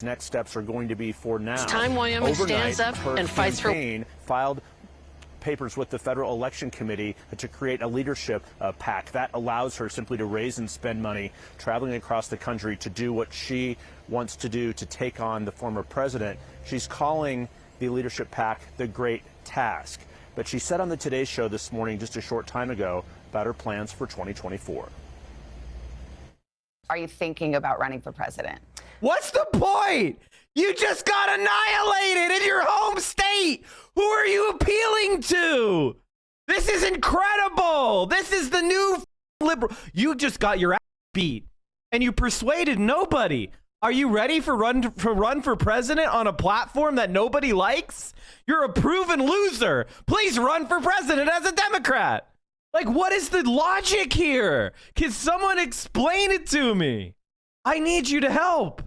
next steps are going to be for now. It's time Wyoming stands up and fights for. Filed papers with the Federal Election Committee to create a leadership PAC that allows her simply to raise and spend money traveling across the country to do what she wants to do to take on the former president. She's calling the leadership PAC the Great Task. But she said on the Today Show this morning, just a short time ago, about her plans for 2024. Are you thinking about running for president? What's the point? You just got annihilated in your home state. Who are you appealing to? This is incredible. This is the new liberal. You just got your ass beat and you persuaded nobody. Are you ready for run for president on a platform that nobody likes? You're a proven loser. Please run for president as a Democrat. Like, what is the logic here? Can someone explain it to me? I need you to help.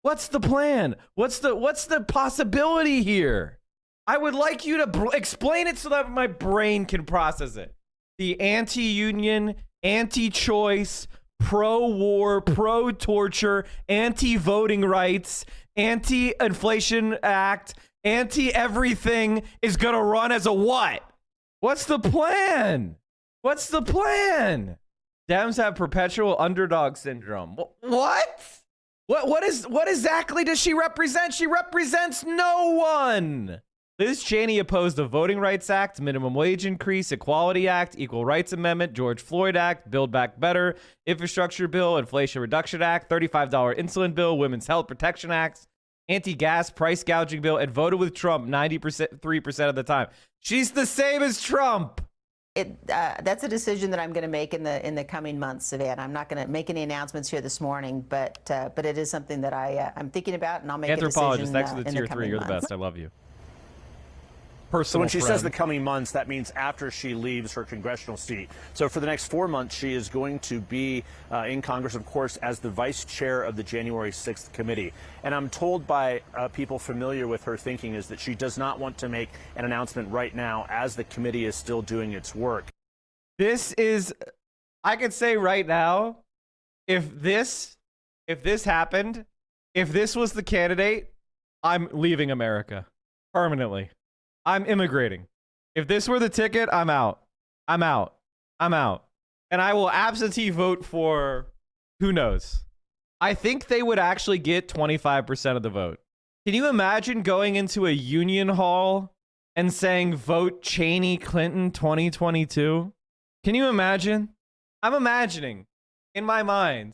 What's the plan? What's the possibility here? I would like you to explain it so that my brain can process it. The anti-union, anti-choice, pro-war, pro-torture, anti-voting rights, anti-inflation act, anti-everything is gonna run as a what? What's the plan? What's the plan? Dems have perpetual underdog syndrome. What? What exactly does she represent? She represents no one. Liz Cheney opposed the Voting Rights Act, Minimum Wage Increase, Equality Act, Equal Rights Amendment, George Floyd Act, Build Back Better, Infrastructure Bill, Inflation Reduction Act, $35 Insulin Bill, Women's Health Protection Acts, Anti-Gas Price Gouging Bill, and voted with Trump 3% of the time. She's the same as Trump. That's a decision that I'm going to make in the coming months, Savannah. I'm not going to make any announcements here this morning, but it is something that I'm thinking about, and I'll make a decision Anthropologist, next to the in tier the 3. You're the months. best. I love you. So when she friend. says the coming months, that means after she leaves her congressional seat. So for the next 4 months, she is going to be in Congress, of course, as the vice chair of the January 6th committee. And I'm told by people familiar with her thinking is that she does not want to make an announcement right now as the committee is still doing its work. This is, I could say right now, if this happened, if this was the candidate, I'm leaving America permanently. I'm immigrating. If this were the ticket, I'm out. I'm out. I'm out. And I will absentee vote for who knows. I think they would actually get 25% of the vote. Can you imagine going into a union hall and saying vote Cheney Clinton 2022? Can you imagine? I'm imagining in my mind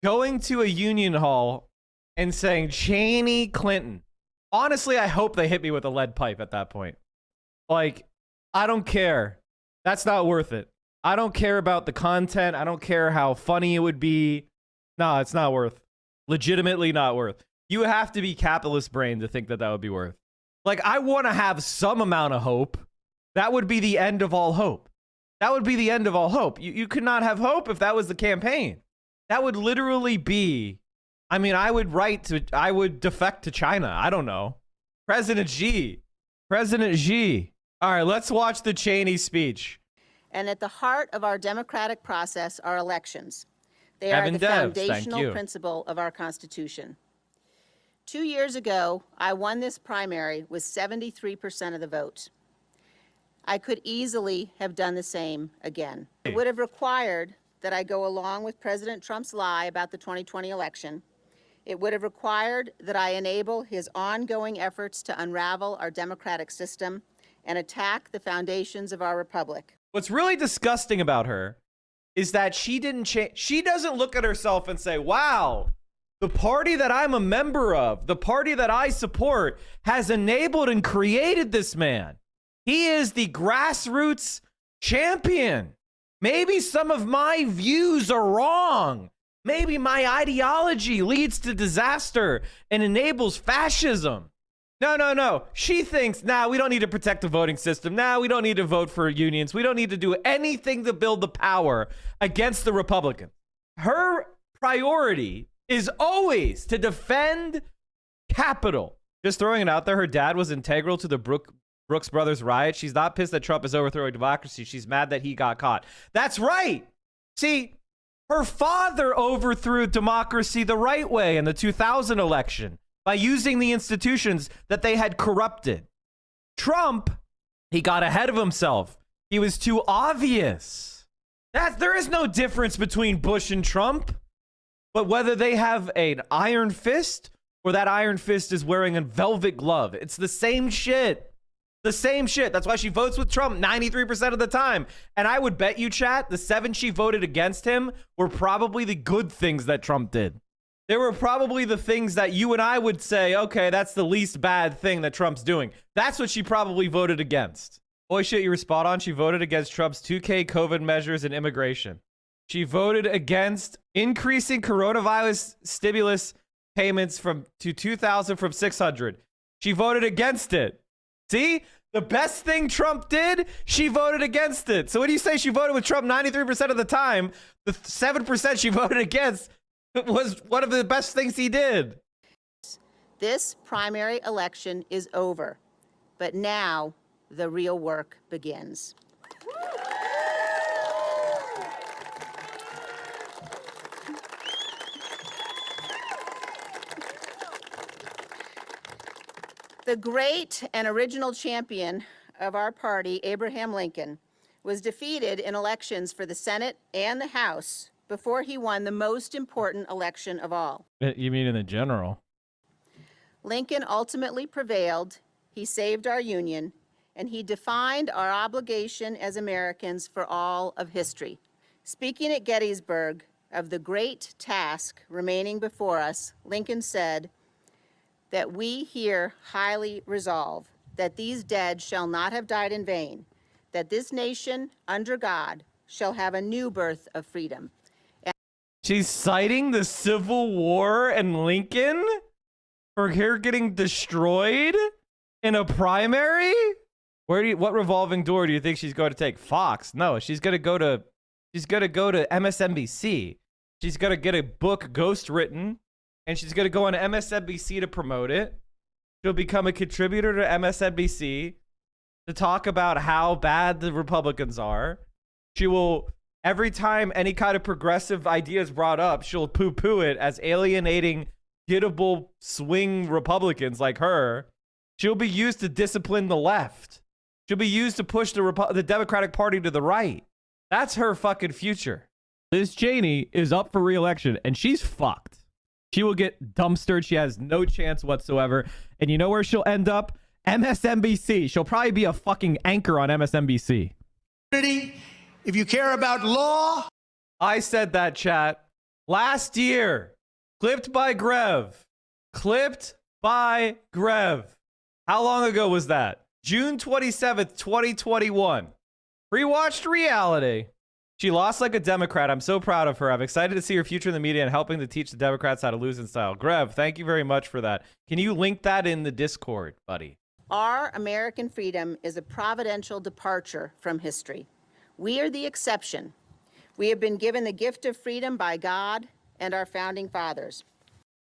going to a union hall and saying Cheney Clinton. Honestly, I hope they hit me with a lead pipe at that point. Like, I don't care. That's not worth it. I don't care about the content. I don't care how funny it would be. No, it's not worth. Legitimately not worth. You have to be capitalist brain to think that that would be worth. Like, I want to have some amount of hope. That would be the end of all hope. That would be the end of all hope. You could not have hope if that was the campaign. That would literally be, I mean, I would defect to China. I don't know. President Xi. All right, let's watch the Cheney speech. And at the heart of our democratic process are elections. They are the foundational principle of our Constitution. 2 years ago, I won this primary with 73% of the vote. I could easily have done the same again. It would have required that I go along with President Trump's lie about the 2020 election. It would have required that I enable his ongoing efforts to unravel our democratic system and attack the foundations of our republic. What's really disgusting about her is that she didn't change. She doesn't look at herself and say, wow, the party that I'm a member of, the party that I support has enabled and created this man. He is the grassroots champion. Maybe some of my views are wrong. Maybe my ideology leads to disaster and enables fascism. No. She thinks, nah, we don't need to protect the voting system. Nah, we don't need to vote for unions. We don't need to do anything to build the power against the Republicans. Her priority is always to defend capital. Just throwing it out there, her dad was integral to the Brooks Brothers riot. She's not pissed that Trump is overthrowing democracy. She's mad that he got caught. That's right. See, her father overthrew democracy the right way in the 2000 election. by using the institutions that they had corrupted. Trump, he got ahead of himself. He was too obvious. There is no difference between Bush and Trump. But whether they have an iron fist or that iron fist is wearing a velvet glove, it's the same shit. The same shit. That's why she votes with Trump 93% of the time. And I would bet you, chat, the 7 she voted against him were probably the good things that Trump did. They were probably the things that you and I would say, okay, that's the least bad thing that Trump's doing. That's what she probably voted against. Boy, shit, you were spot on. She voted against Trump's 2K COVID measures and immigration. She voted against increasing coronavirus stimulus payments to $2,000 from $600. She voted against it. See? The best thing Trump did, she voted against it. So when you say she voted with Trump 93% of the time, the 7% she voted against was one of the best things he did. This primary election is over, but now the real work begins. The great and original champion of our party, Abraham Lincoln, was defeated in elections for the Senate and the House before he won the most important election of all. You mean in the general? Lincoln ultimately prevailed, he saved our Union, and he defined our obligation as Americans for all of history. Speaking at Gettysburg of the great task remaining before us, Lincoln said that we here highly resolve that these dead shall not have died in vain, that this nation under God shall have a new birth of freedom. She's citing the Civil War and Lincoln for her getting destroyed in a primary? What revolving door do you think she's going to take? Fox? No, she's gonna go to MSNBC. She's gonna get a book ghost written, and she's gonna go on MSNBC to promote it. She'll become a contributor to MSNBC to talk about how bad the Republicans are. She will, every time any kind of progressive idea is brought up, she'll poo-poo it as alienating, gettable swing Republicans like her. She'll be used to discipline the left. She'll be used to push the Democratic Party to the right. That's her fucking future. Liz Cheney is up for re-election, and she's fucked. She will get dumpstered. She has no chance whatsoever. And you know where she'll end up? MSNBC. She'll probably be a fucking anchor on MSNBC. If you care about law. I said that, chat. Last year. Clipped by Grev. Clipped by Grev. How long ago was that? June 27th, 2021. Rewatched reality. She lost like a Democrat. I'm so proud of her. I'm excited to see her future in the media and helping to teach the Democrats how to lose in style. Grev, thank you very much for that. Can you link that in the Discord, buddy? Our American freedom is a providential departure from history. We are the exception. We have been given the gift of freedom by God and our founding fathers.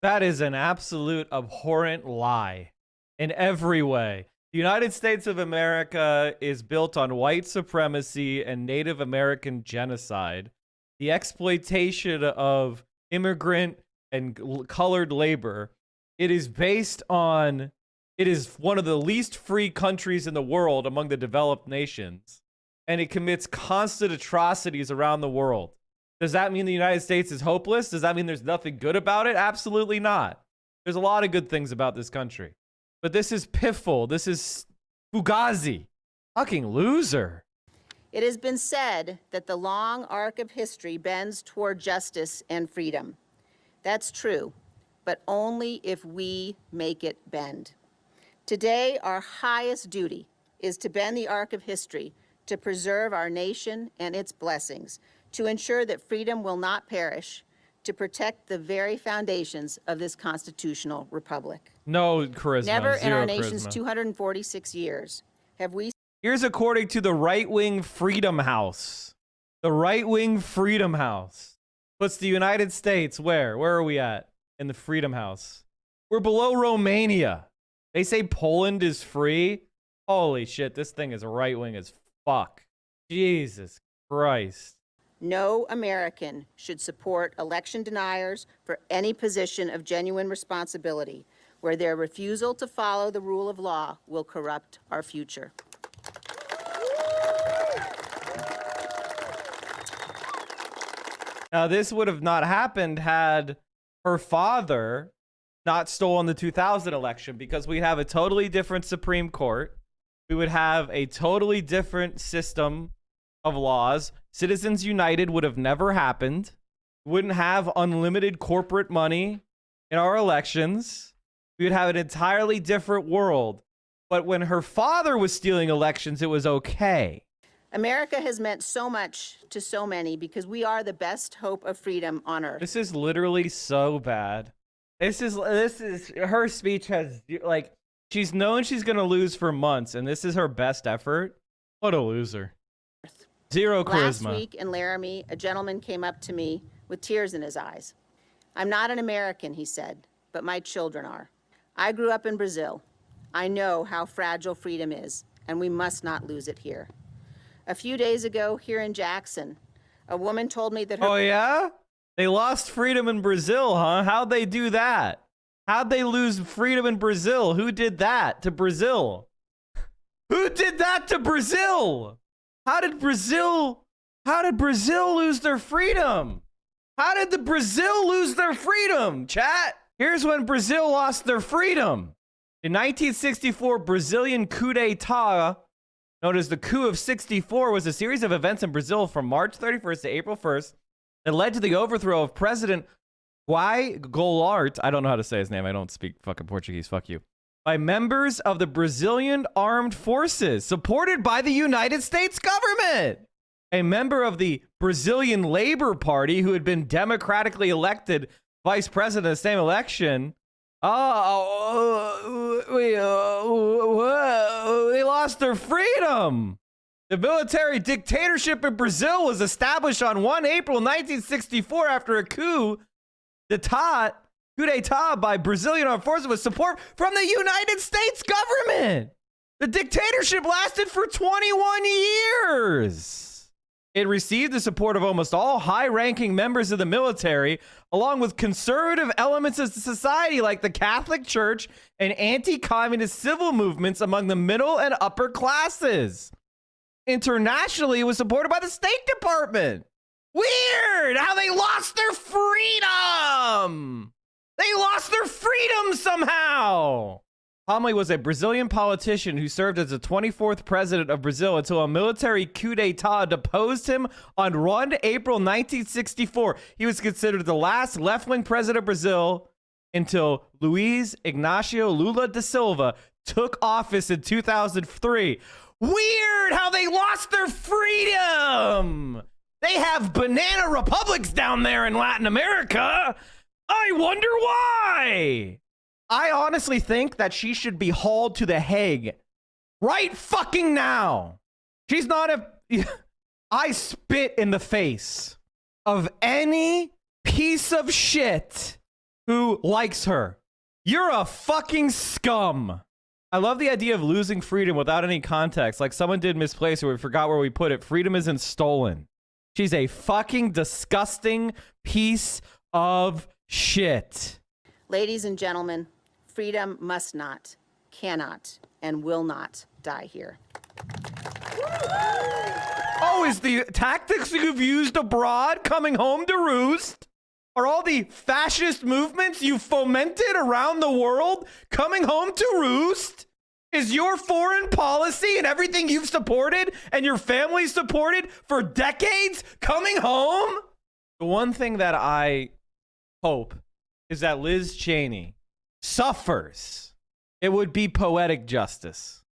That is an absolute abhorrent lie in every way. The United States of America is built on white supremacy and Native American genocide. The exploitation of immigrant and colored labor. It is one of the least free countries in the world among the developed nations. And it commits constant atrocities around the world. Does that mean the United States is hopeless? Does that mean there's nothing good about it? Absolutely not. There's a lot of good things about this country. But this is piffle. This is fugazi. Fucking loser. It has been said that the long arc of history bends toward justice and freedom. That's true, but only if we make it bend. Today, our highest duty is to bend the arc of history to preserve our nation and its blessings, to ensure that freedom will not perish, to protect the very foundations of this constitutional republic. No charisma. Never in Zero our nation's charisma. 246 years have we. Here's according to the right-wing Freedom House. The right-wing Freedom House puts the United States where? Where are we at in the Freedom House? We're below Romania. They say Poland is free. Holy shit, this thing is right-wing as fuck. Jesus Christ. No American should support election deniers for any position of genuine responsibility. where their refusal to follow the rule of law will corrupt our future. Now, this would have not happened had her father not stolen the 2000 election, because we'd have a totally different Supreme Court. We would have a totally different system of laws. Citizens United would have never happened. We wouldn't have unlimited corporate money in our elections. We would have an entirely different world. But when her father was stealing elections, it was okay. America has meant so much to so many because we are the best hope of freedom on earth. This is literally so bad. This is her speech has, like, she's known she's going to lose for months, and this is her best effort. What a loser. Zero charisma. Last week in Laramie, a gentleman came up to me with tears in his eyes. I'm not an American, he said, but my children are. I grew up in Brazil. I know how fragile freedom is, and we must not lose it here. A few days ago, here in Jackson, a woman told me that her— Oh, yeah? They lost freedom in Brazil, huh? How'd they do that? How'd they lose freedom in Brazil? Who did that to Brazil? Who did that to Brazil? How did Brazil lose their freedom? How did the Brazil lose their freedom, chat? Here's when Brazil lost their freedom. In 1964, Brazilian coup d'etat, known as the coup of 64, was a series of events in Brazil from March 31st to April 1st that led to the overthrow of President Guy Golart, I don't know how to say his name, I don't speak fucking Portuguese, fuck you, by members of the Brazilian Armed Forces, supported by the United States government. A member of the Brazilian Labor Party, who had been democratically elected vice president in the same election, they lost their freedom. The military dictatorship in Brazil was established on 1 April 1964 after a coup d'etat by Brazilian armed forces with support from the United States government. The dictatorship lasted for 21 years. It received the support of almost all high-ranking members of the military, along with conservative elements of society like the Catholic Church and anti-communist civil movements among the middle and upper classes. Internationally, it was supported by the State Department. Weird how they lost their freedom. They lost their freedom somehow. Homely was a Brazilian politician who served as the 24th president of Brazil until a military coup d'etat deposed him on 1 April 1964. He was considered the last left-wing president of Brazil until Luiz Inácio Lula da Silva took office in 2003. Weird how they lost their freedom. They have banana republics down there in Latin America. I wonder why. I honestly think that she should be hauled to The Hague right fucking now. She's not a... I spit in the face of any piece of shit who likes her. You're a fucking scum. I love the idea of losing freedom without any context, like someone did misplace or we forgot where we put it. Freedom isn't stolen. She's a fucking disgusting piece of shit. Ladies and gentlemen, freedom must not, cannot, and will not die here. Oh, is the tactics you've used abroad coming home to roost? Are all the fascist movements you fomented around the world coming home to roost? Is your foreign policy and everything you've supported and your family supported for decades coming home? The one thing that I hope is that Liz Cheney suffers. It would be poetic justice.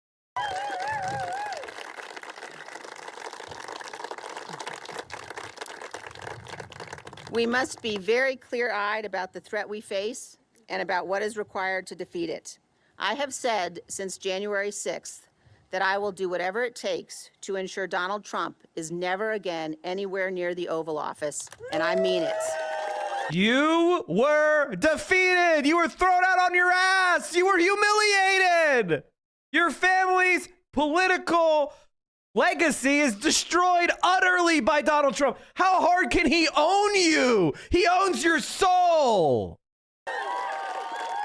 We must be very clear-eyed about the threat we face and about what is required to defeat it. I have said since January 6th that I will do whatever it takes to ensure Donald Trump is never again anywhere near the Oval Office, and I mean it. You were defeated. You were thrown out on your ass. You were humiliated. Your family's political legacy is destroyed utterly by Donald Trump. How hard can he own you? He owns your soul.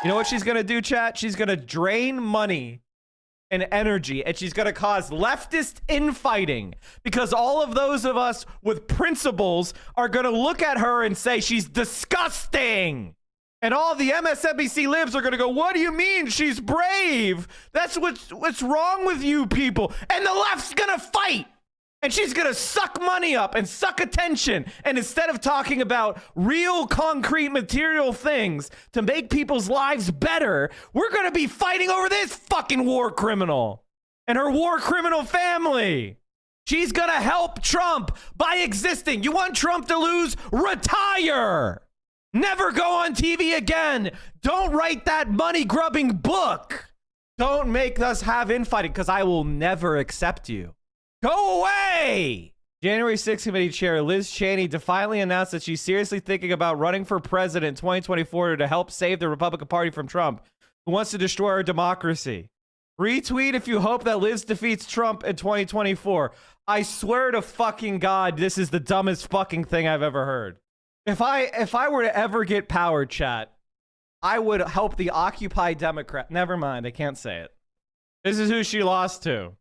You know what she's going to do, chat? She's going to drain money and energy, and she's going to cause leftist infighting because all of those of us with principles are going to look at her and say she's disgusting. And all the MSNBC libs are going to go, what do you mean she's brave? That's what's wrong with you people. And the left's going to fight. And she's going to suck money up and suck attention. And instead of talking about real concrete material things to make people's lives better, we're going to be fighting over this fucking war criminal and her war criminal family. She's going to help Trump by existing. You want Trump to lose? Retire. Never go on TV again. Don't write that money-grubbing book. Don't make us have infighting because I will never accept you. Go away! January 6th committee chair Liz Cheney defiantly announced that she's seriously thinking about running for president in 2024 to help save the Republican Party from Trump, who wants to destroy our democracy. Retweet if you hope that Liz defeats Trump in 2024. I swear to fucking God, this is the dumbest fucking thing I've ever heard. If I were to ever get power, chat, I would help the Occupy Democrat. Never mind, I can't say it. This is who she lost to.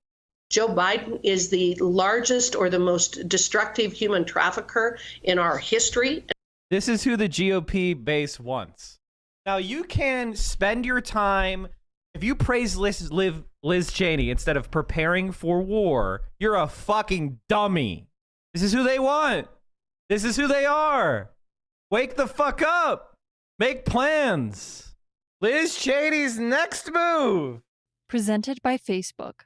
Joe Biden is the largest or the most destructive human trafficker in our history. This is who the GOP base wants. Now, you can spend your time, if you praise Liz Cheney instead of preparing for war, you're a fucking dummy. This is who they want. This is who they are. Wake the fuck up. Make plans. Liz Cheney's next move. Presented by Facebook.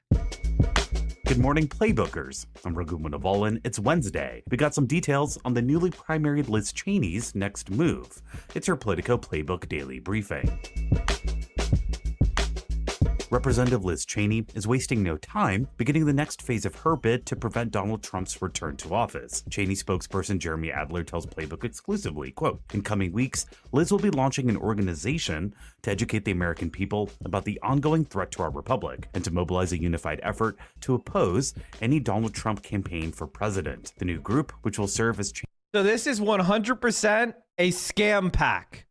Good morning, Playbookers. I'm Raghu Munavalan. It's Wednesday. We got some details on the newly primaried Liz Cheney's next move. It's her Politico Playbook Daily Briefing. Representative Liz Cheney is wasting no time beginning the next phase of her bid to prevent Donald Trump's return to office. Cheney spokesperson Jeremy Adler tells Playbook exclusively, quote, in coming weeks, Liz will be launching an organization to educate the American people about the ongoing threat to our republic and to mobilize a unified effort to oppose any Donald Trump campaign for president. The new group, which will serve as... So this is 100% a scam pack.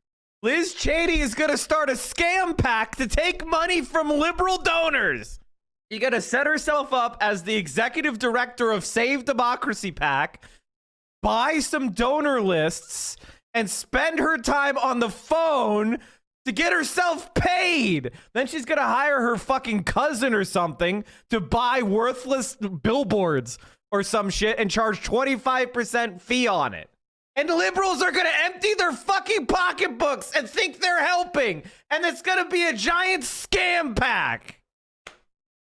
Liz Cheney is going to start a scam pack to take money from liberal donors. She's going to set herself up as the executive director of Save Democracy PAC, buy some donor lists, and spend her time on the phone to get herself paid. Then she's going to hire her fucking cousin or something to buy worthless billboards or some shit and charge 25% fee on it. And liberals are going to empty their fucking pocketbooks and think they're helping. And it's going to be a giant scam pack.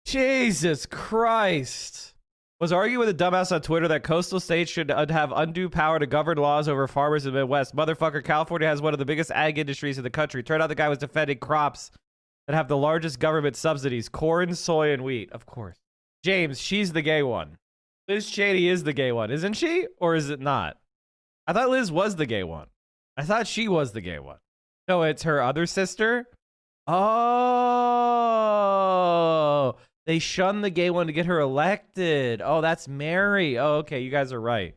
Jesus Christ. Was arguing with a dumbass on Twitter that coastal states should have undue power to govern laws over farmers in the Midwest. Motherfucker, California has one of the biggest ag industries in the country. Turned out the guy was defending crops that have the largest government subsidies. Corn, soy, and wheat. Of course. James, she's the gay one. Liz Cheney is the gay one, isn't she? Or is it not? I thought Liz was the gay one. I thought she was the gay one. No, it's her other sister? Oh, they shunned the gay one to get her elected. Oh, that's Mary. Oh, okay, you guys are right.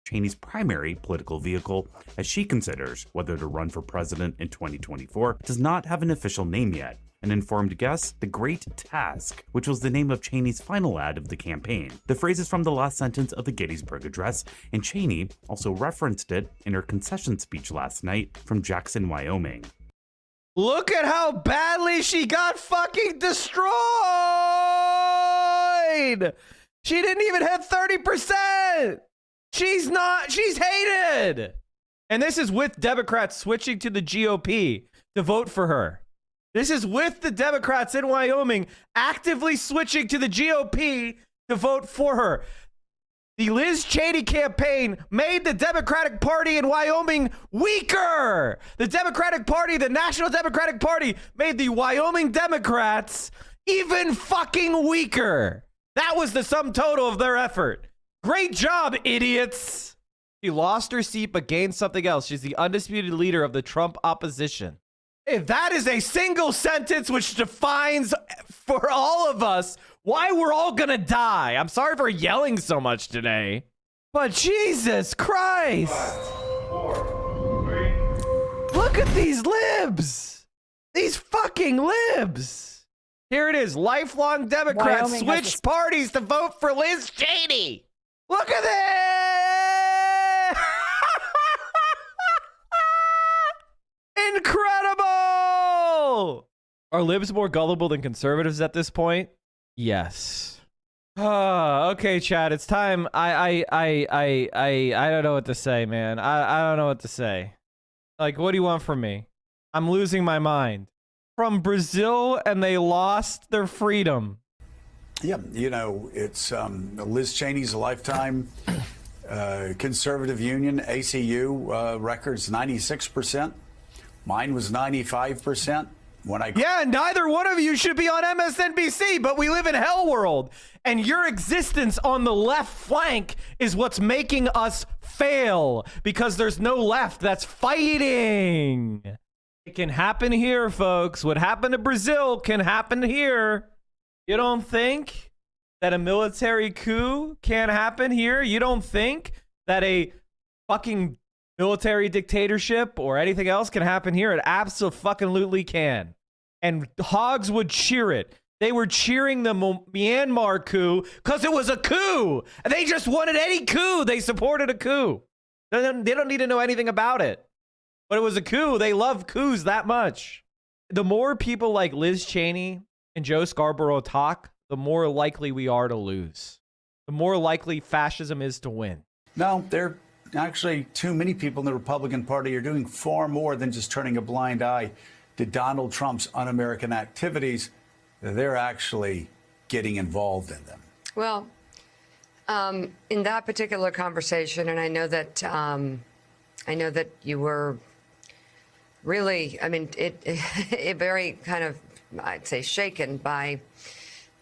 Cheney's primary political vehicle, as she considers whether to run for president in 2024, does not have an official name yet. An informed guess, The Great Task, which was the name of Cheney's final ad of the campaign. The phrase is from the last sentence of the Gettysburg Address, and Cheney also referenced it in her concession speech last night from Jackson, Wyoming. Look at how badly she got fucking destroyed! She didn't even hit 30%! She's hated! And this is with Democrats switching to the GOP to vote for her. This is with the Democrats in Wyoming actively switching to the GOP to vote for her. The Liz Cheney campaign made the Democratic Party in Wyoming weaker. The Democratic Party, the National Democratic Party, made the Wyoming Democrats even fucking weaker. That was the sum total of their effort. Great job, idiots. She lost her seat but gained something else. She's the undisputed leader of the Trump opposition. If that is a single sentence which defines for all of us why we're all gonna die. I'm sorry for yelling so much today, but Jesus Christ. 5, 4, 3. Look at these libs. These fucking libs. Here it is. Lifelong Democrats Wyoming switched parties to vote for Liz Cheney. Look at this. Incredible. Are libs more gullible than conservatives at this point? Yes. Okay, Chad, it's time. I don't know what to say, man. I don't know what to say. Like, what do you want from me? I'm losing my mind. From Brazil, and they lost their freedom. Yeah, you know, it's Liz Cheney's lifetime conservative union, ACU, records 96%. Mine was 95%. Yeah, neither one of you should be on MSNBC, but we live in hell world, and your existence on the left flank is what's making us fail, because there's no left that's fighting. It can happen here, folks. What happened to Brazil can happen here. You don't think that a military coup can't happen here? You don't think that a fucking military dictatorship or anything else can happen here? It absolutely can. And hogs would cheer it. They were cheering the Myanmar coup because it was a coup. And they just wanted any coup. They supported a coup. They don't need to know anything about it. But it was a coup. They love coups that much. The more people like Liz Cheney and Joe Scarborough talk, the more likely we are to lose. The more likely fascism is to win. No, there actually too many people in the Republican Party are doing far more than just turning a blind eye to Donald Trump's un-American activities. They're actually getting involved in them. Well, in that particular conversation, and I know that you were really, I mean, it very kind of, I'd say, shaken by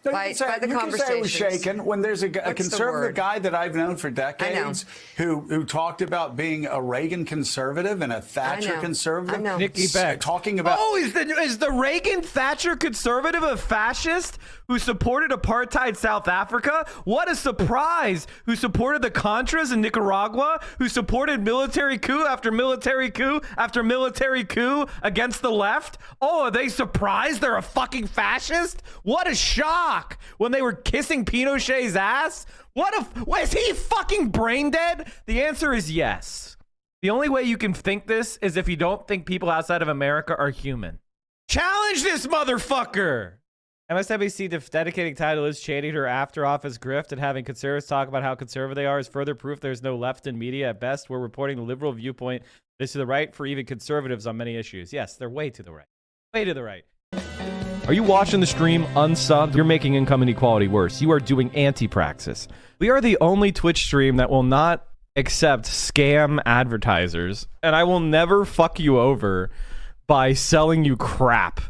the conversation. You can say I was shaken when there's a conservative guy that I've known for decades who talked about being a Reagan conservative and a Thatcher conservative. Nikki Beck talking about. Oh, is the Reagan Thatcher conservative a fascist who supported apartheid South Africa? What a surprise! Who supported the Contras in Nicaragua? Who supported military coup after military coup after military coup against the left? Oh, are they surprised they're a fucking fascist? What a shock! When they were kissing Pinochet's ass? Is he fucking brain dead? The answer is yes. The only way you can think this is if you don't think people outside of America are human. Challenge this motherfucker! MSNBC dedicating title Liz Cheney to her after office grift and having conservatives talk about how conservative they are is further proof there's no left in media. At best, we're reporting the liberal viewpoint. This is the right for even conservatives on many issues. Yes, they're way to the right. Way to the right. Are you watching the stream unsubbed? You're making income inequality worse. You are doing anti-praxis. We are the only Twitch stream that will not accept scam advertisers, and I will never fuck you over by selling you crap.